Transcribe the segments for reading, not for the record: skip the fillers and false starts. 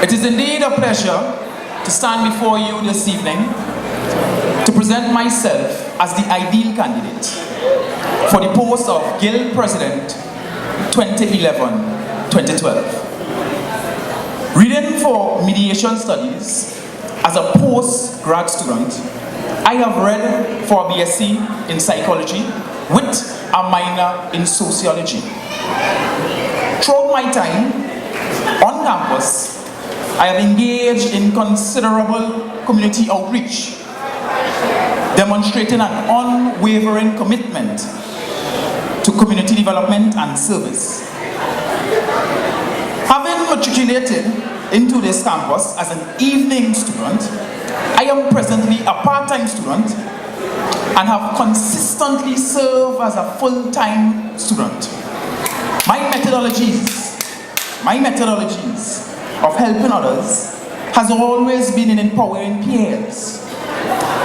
It is indeed a pleasure to stand before you this evening to present myself as the ideal candidate for the post of Guild President 2011-2012. Reading for mediation studies as a post-grad student, I have read for a BSc in psychology with a minor in sociology. Throughout my time on campus, I have engaged in considerable community outreach, demonstrating an unwavering commitment to community development and service. Having matriculated into this campus as an evening student, I am presently a part-time student and have consistently served as a full-time student. My methodologies of helping others has always been in empowering peers,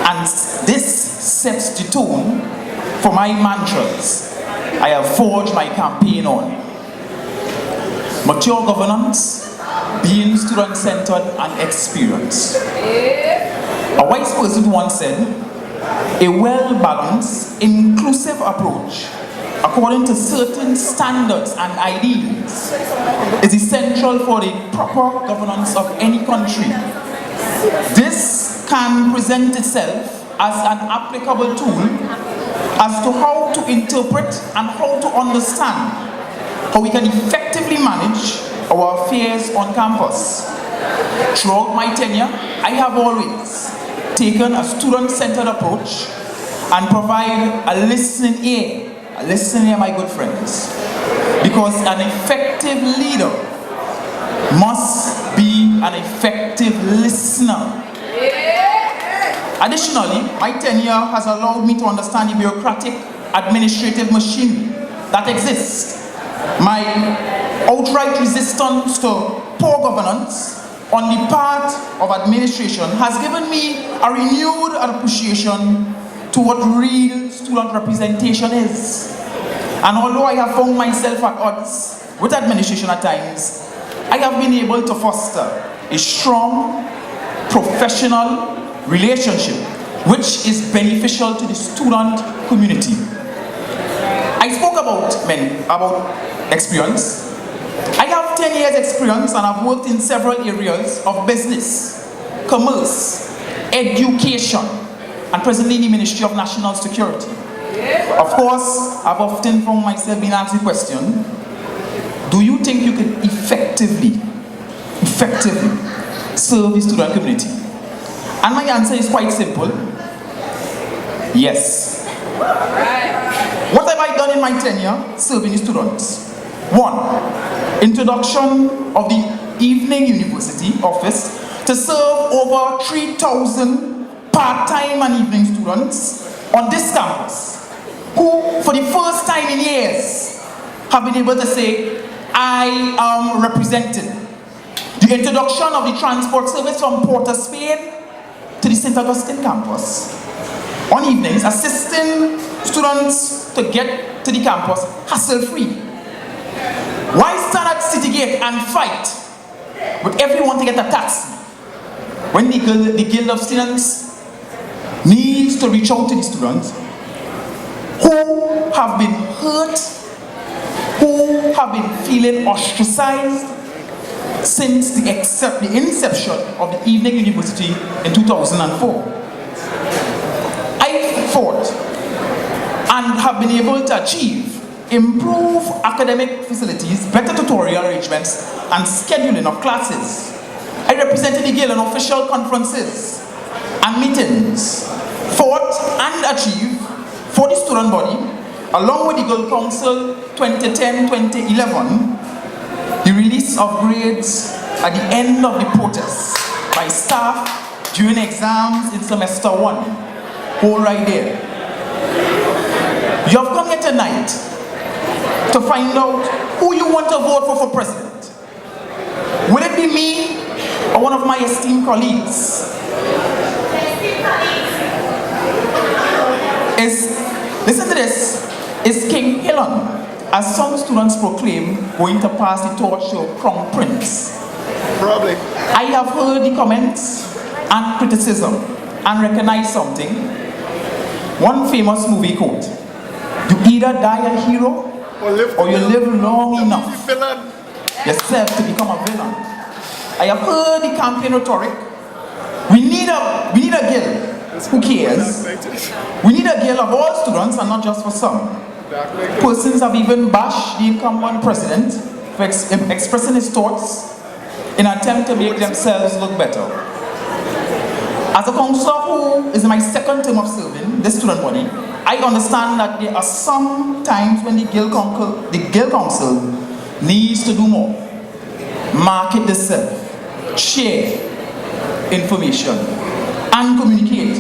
and this sets the tone for my mantras I have forged my campaign on. Mature governance, being student-centered and experienced. A wise person once said, a well-balanced, inclusive approach according to certain standards and ideals is essential for the proper governance of any country. This can present itself as an applicable tool as to how to interpret and how to understand how we can effectively manage our affairs on campus. Throughout my tenure, I have always taken a student-centered approach and provide a listening ear, my good friends, because an effective leader must be an effective listener. Additionally, my tenure has allowed me to understand the bureaucratic administrative machine that exists. My outright resistance to poor governance on the part of administration has given me a renewed appreciation to what real student representation is. And although I have found myself at odds with administration at times, I have been able to foster a strong, professional relationship which is beneficial to the student community. I spoke about experience. I have 10 years experience and I've worked in several areas of business, commerce, education, and presently in the Ministry of National Security. Of course, I've often found myself being asked the question, do you think you can effectively serve the student community? And my answer is quite simple, yes. What have I done in my tenure serving the students? 1. Introduction of the Evening University office to serve over 3,000 part-time and evening students on this campus who, for the first time in years, have been able to say, I am represented. The introduction of the transport service from Port of Spain to the St. Augustine campus on evenings, assisting students to get to the campus hassle-free. Why stand at City Gate and fight with everyone to get a taxi when the Guild of Students needs to reach out to the students who have been hurt, who have been feeling ostracized since the inception of the Evening University in 2004. I fought and have been able to achieve improved academic facilities, better tutorial arrangements, and scheduling of classes. I represented the Guild on official conferences and meetings, fought and achieved for the student body, along with the Guild Council 2010-2011, the release of grades at the end of the protest by staff during exams in semester 1. Hold right there. You have come here tonight to find out who you want to vote for president. Will it be me or one of my esteemed colleagues? Listen to this, is King Helen, as some students proclaim, going to pass the torch to Crown Prince. Probably. I have heard the comments and criticism and recognize something. One famous movie quote: you either die a hero or you live long enough yourself to become a villain. I have heard the campaign rhetoric. We need a guild. Who cares? We need a guild of all students and not just for some. Persons have even bashed the incumbent president for expressing his thoughts in an attempt to make themselves look better. As a councillor who is in my second term of serving this student body, I understand that there are some times when the Guild Council needs to do more. Market itself, share information, and communicate.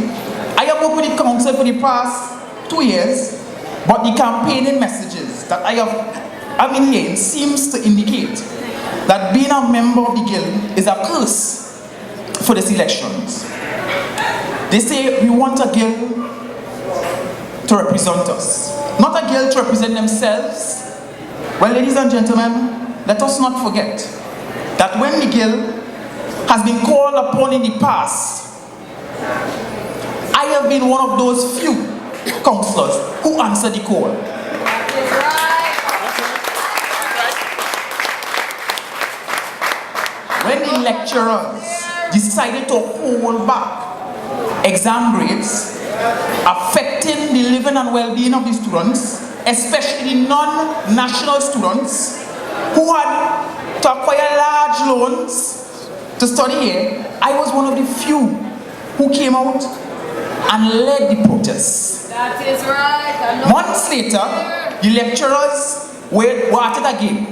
I have worked with the council for the past 2 years, but the campaigning messages that I've been hearing seems to indicate that being a member of the guild is a curse for these elections. They say we want a guild to represent us, not a guild to represent themselves. Well, ladies and gentlemen, let us not forget that when the guild has been called upon in the past, I have been one of those few councillors who answered the call. When the lecturers decided to hold back exam grades affecting the living and well-being of the students, especially the non-national students who had to acquire large loans to study here, I was one of the few who came out and led the protests. That is right. Months later, the lecturers were at it again.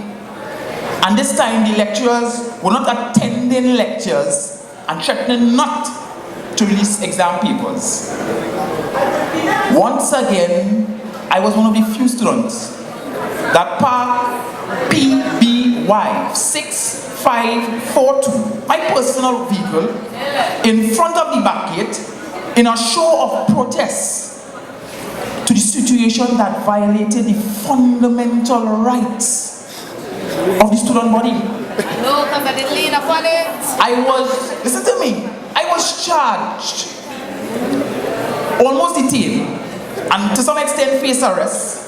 And this time the lecturers were not attending lectures and threatening not to release exam papers. Once again, I was one of the few students that parked PBY 6542, my personal vehicle, in front of the back gate in a show of protest to the situation that violated the fundamental rights of the student body. No, because I didn't lean upon it. Listen to me, I was charged, almost detained, and to some extent face arrest,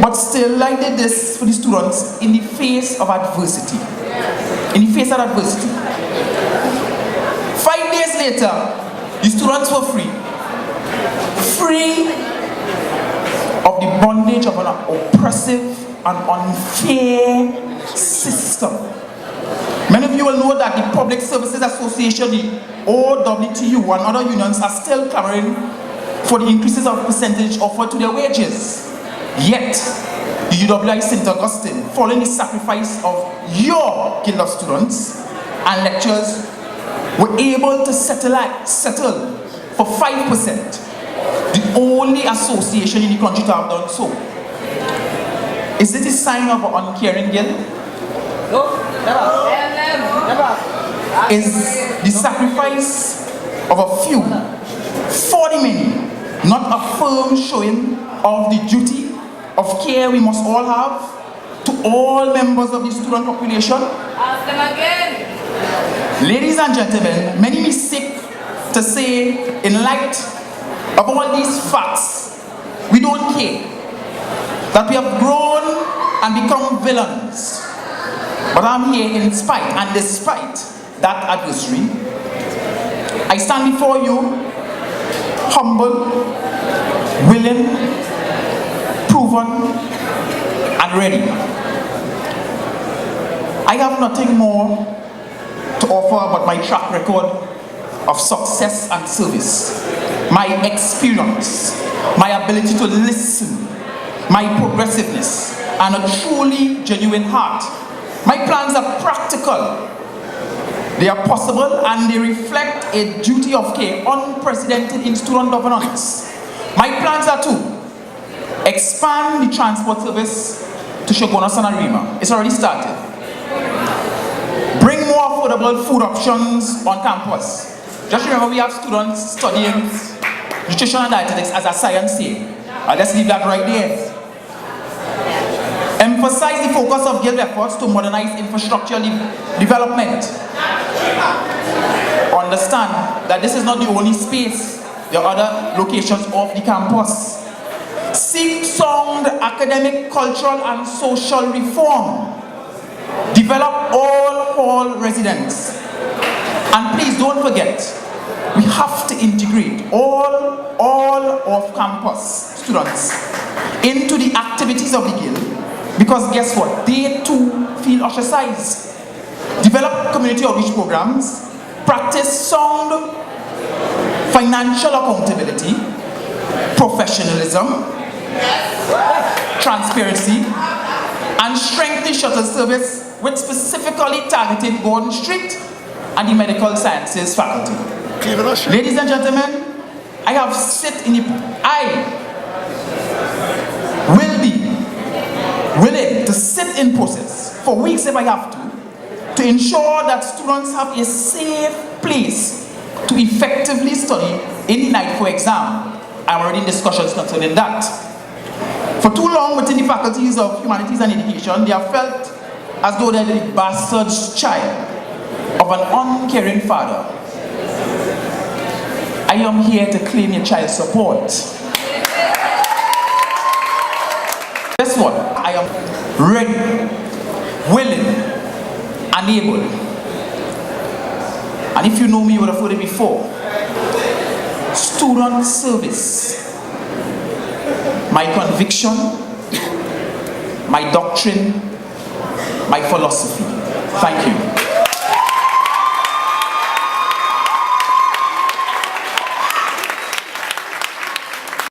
but still I did this for the students in the face of adversity. In the face of adversity. 5 days later, the students were free. Free of the bondage of an oppressive and unfair system. Many of you will know that the Public Services Association, the OWTU, and other unions are still clamoring for the increases of percentage offered to their wages. Yet, the UWI St. Augustine, following the sacrifice of your Guild of Students and lecturers, were able to settle for 5%, the only association in the country to have done so. Is it a sign of an uncaring guild? No, never. Is the sacrifice of a few for the many not a firm showing of the duty of care we must all have to all members of the student population? Ask them again. Ladies and gentlemen, many may seek to say, in light of all these facts, we don't care, that we have grown and become villains. But I'm here in spite and despite that adversary. I stand before you humble, willing, proven, and ready. I have nothing more to offer but my track record of success and service, my experience, my ability to listen, my progressiveness, and a truly genuine heart. My plans are practical, they are possible, and they reflect a duty of care unprecedented in student governance. My plans are to expand the transport service to Shogunas and Arima. It's already started. Bring more affordable food options on campus. Just remember, we have students studying nutrition and dietetics as a science here. Let's leave that right there. emphasize the focus of Guild efforts to modernize infrastructure development. Understand that this is not the only space, there are other locations of the campus. Seek sound academic, cultural and social reform. Develop all hall residents. And please don't forget, we have to integrate all off-campus students into the activities of the Guild, because guess what? They too feel ostracized. Develop community outreach programs, practice sound financial accountability, professionalism, transparency, and strengthen shuttle service with specifically targeting Gordon Street and the medical sciences faculty. Ladies and gentlemen, I will be willing to sit in process for weeks if I have to ensure that students have a safe place to effectively study in the night for exam. I'm already in discussions concerning that. For too long within the faculties of humanities and education, they have felt as though they're the bastard child of an uncaring father. I am here to claim your child support. Guess what? I am ready, willing, and able. And if you know me, you would have heard it before. Student service. My conviction, my doctrine, my philosophy. Thank you.